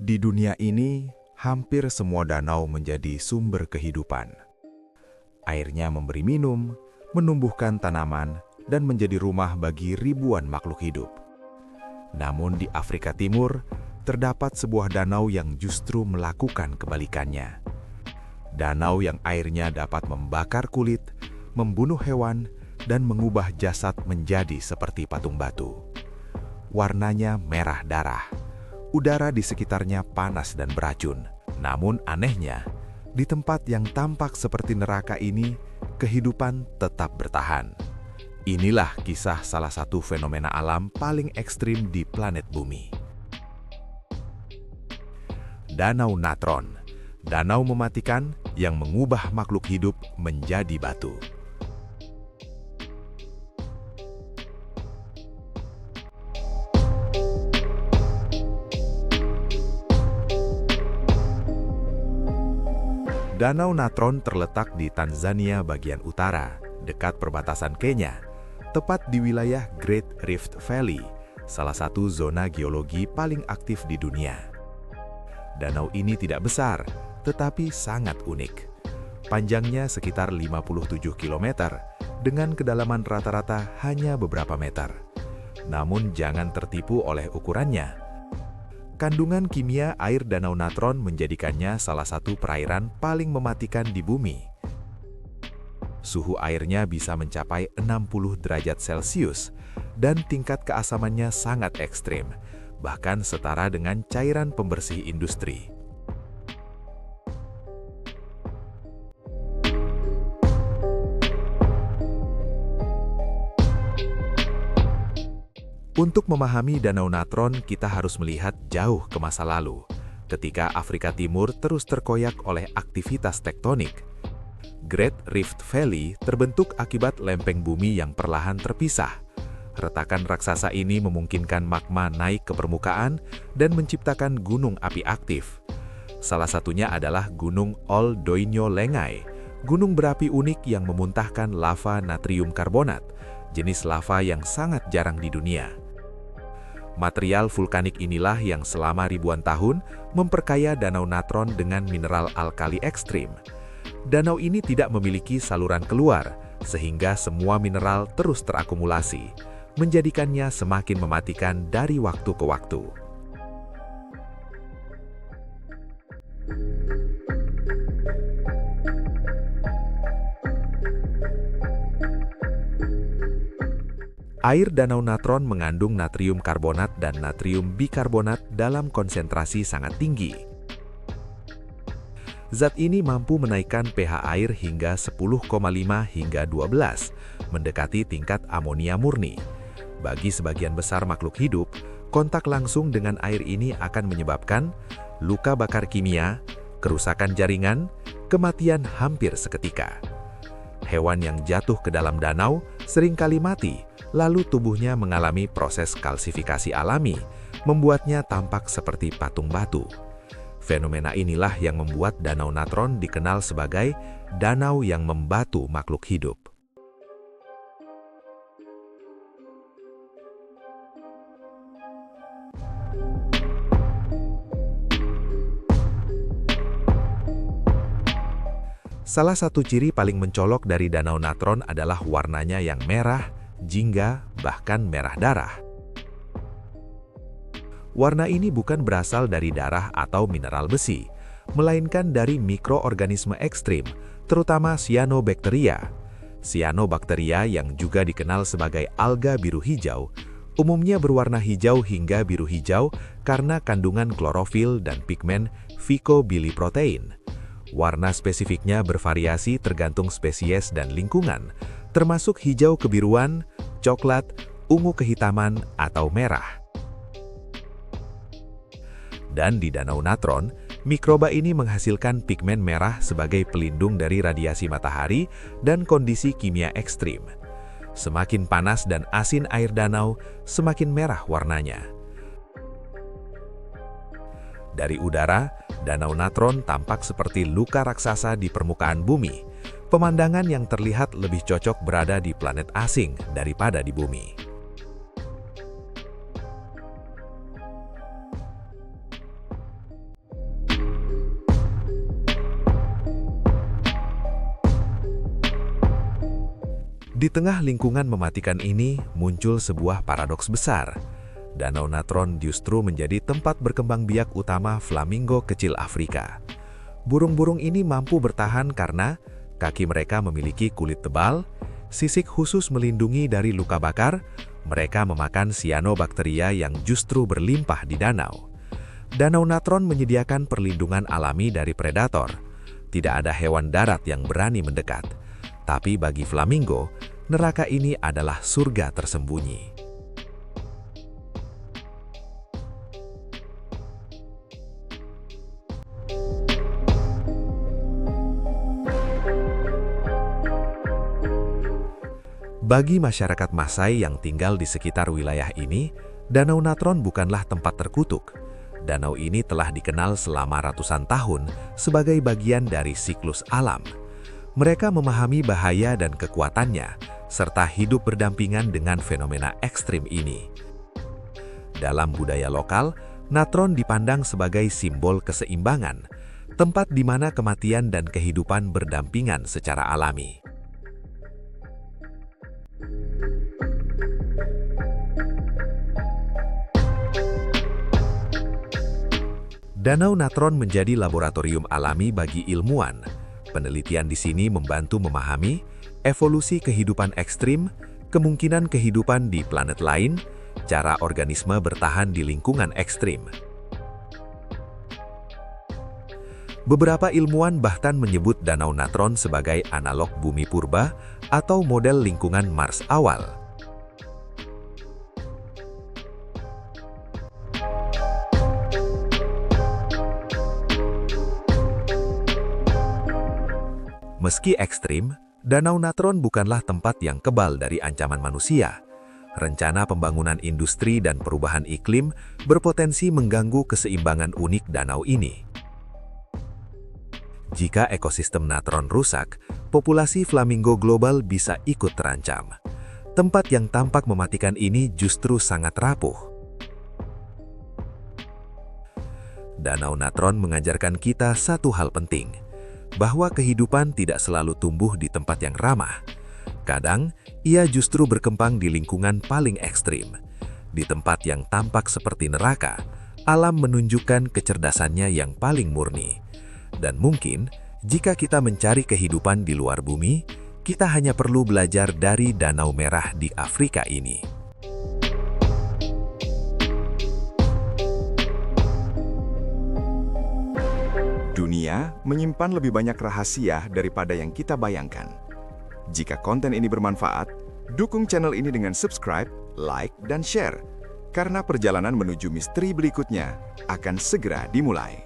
Di dunia ini, hampir semua danau menjadi sumber kehidupan. Airnya memberi minum, menumbuhkan tanaman, dan menjadi rumah bagi ribuan makhluk hidup. Namun di Afrika Timur, terdapat sebuah danau yang justru melakukan kebalikannya. Danau yang airnya dapat membakar kulit, membunuh hewan, dan mengubah jasad menjadi seperti patung batu. Warnanya merah darah. Udara di sekitarnya panas dan beracun. Namun anehnya, di tempat yang tampak seperti neraka ini, kehidupan tetap bertahan. Inilah kisah salah satu fenomena alam paling ekstrim di planet Bumi. Danau Natron, danau mematikan yang mengubah makhluk hidup menjadi batu. Danau Natron terletak di Tanzania bagian utara, dekat perbatasan Kenya, tepat di wilayah Great Rift Valley, salah satu zona geologi paling aktif di dunia. Danau ini tidak besar, tetapi sangat unik. Panjangnya sekitar 57 km, dengan kedalaman rata-rata hanya beberapa meter. Namun jangan tertipu oleh ukurannya. Kandungan kimia air Danau Natron menjadikannya salah satu perairan paling mematikan di bumi. Suhu airnya bisa mencapai 60 derajat Celcius dan tingkat keasamannya sangat ekstrim, bahkan setara dengan cairan pembersih industri. Untuk memahami Danau Natron, kita harus melihat jauh ke masa lalu, ketika Afrika Timur terus terkoyak oleh aktivitas tektonik. Great Rift Valley terbentuk akibat lempeng bumi yang perlahan terpisah. Retakan raksasa ini memungkinkan magma naik ke permukaan dan menciptakan gunung api aktif. Salah satunya adalah Gunung Ol Doinyo Lengai, gunung berapi unik yang memuntahkan lava natrium karbonat, jenis lava yang sangat jarang di dunia. Material vulkanik inilah yang selama ribuan tahun memperkaya Danau Natron dengan mineral alkali ekstrim. Danau ini tidak memiliki saluran keluar, sehingga semua mineral terus terakumulasi, menjadikannya semakin mematikan dari waktu ke waktu. Air Danau Natron mengandung natrium karbonat dan natrium bikarbonat dalam konsentrasi sangat tinggi. Zat ini mampu menaikkan pH air hingga 10,5 hingga 12, mendekati tingkat amonia murni. Bagi sebagian besar makhluk hidup, kontak langsung dengan air ini akan menyebabkan luka bakar kimia, kerusakan jaringan, kematian hampir seketika. Hewan yang jatuh ke dalam danau seringkali mati, lalu tubuhnya mengalami proses kalsifikasi alami, membuatnya tampak seperti patung batu. Fenomena inilah yang membuat Danau Natron dikenal sebagai danau yang membatu makhluk hidup. Salah satu ciri paling mencolok dari Danau Natron adalah warnanya yang merah, jingga, bahkan merah darah. Warna ini bukan berasal dari darah atau mineral besi, melainkan dari mikroorganisme ekstrim, terutama cyanobacteria. Cyanobacteria yang juga dikenal sebagai alga biru hijau, umumnya berwarna hijau hingga biru hijau karena kandungan klorofil dan pigmen phycobiliprotein. Warna spesifiknya bervariasi tergantung spesies dan lingkungan, termasuk hijau kebiruan, coklat, ungu kehitaman, atau merah. Dan di Danau Natron, mikroba ini menghasilkan pigmen merah sebagai pelindung dari radiasi matahari dan kondisi kimia ekstrim. Semakin panas dan asin air danau, semakin merah warnanya. Dari udara, Danau Natron tampak seperti luka raksasa di permukaan bumi. Pemandangan yang terlihat lebih cocok berada di planet asing daripada di bumi. Di tengah lingkungan mematikan ini, muncul sebuah paradoks besar. Danau Natron justru menjadi tempat berkembang biak utama flamingo kecil Afrika. Burung-burung ini mampu bertahan karena kaki mereka memiliki kulit tebal, sisik khusus melindungi dari luka bakar, mereka memakan cyanobacteria yang justru berlimpah di danau. Danau Natron menyediakan perlindungan alami dari predator. Tidak ada hewan darat yang berani mendekat. Tapi bagi flamingo, neraka ini adalah surga tersembunyi. Bagi masyarakat Masai yang tinggal di sekitar wilayah ini, Danau Natron bukanlah tempat terkutuk. Danau ini telah dikenal selama ratusan tahun sebagai bagian dari siklus alam. Mereka memahami bahaya dan kekuatannya, serta hidup berdampingan dengan fenomena ekstrim ini. Dalam budaya lokal, Natron dipandang sebagai simbol keseimbangan, tempat di mana kematian dan kehidupan berdampingan secara alami. Danau Natron menjadi laboratorium alami bagi ilmuwan. Penelitian di sini membantu memahami evolusi kehidupan ekstrim, kemungkinan kehidupan di planet lain, cara organisme bertahan di lingkungan ekstrim. Beberapa ilmuwan bahkan menyebut Danau Natron sebagai analog bumi purba atau model lingkungan Mars awal. Meski ekstrim, Danau Natron bukanlah tempat yang kebal dari ancaman manusia. Rencana pembangunan industri dan perubahan iklim berpotensi mengganggu keseimbangan unik danau ini. Jika ekosistem Natron rusak, populasi flamingo global bisa ikut terancam. Tempat yang tampak mematikan ini justru sangat rapuh. Danau Natron mengajarkan kita satu hal penting, bahwa kehidupan tidak selalu tumbuh di tempat yang ramah. Kadang, ia justru berkembang di lingkungan paling ekstrim. Di tempat yang tampak seperti neraka, alam menunjukkan kecerdasannya yang paling murni. Dan mungkin, jika kita mencari kehidupan di luar bumi, kita hanya perlu belajar dari Danau Merah di Afrika ini. Dunia menyimpan lebih banyak rahasia daripada yang kita bayangkan. Jika konten ini bermanfaat, dukung channel ini dengan subscribe, like, dan share. Karena perjalanan menuju misteri berikutnya akan segera dimulai.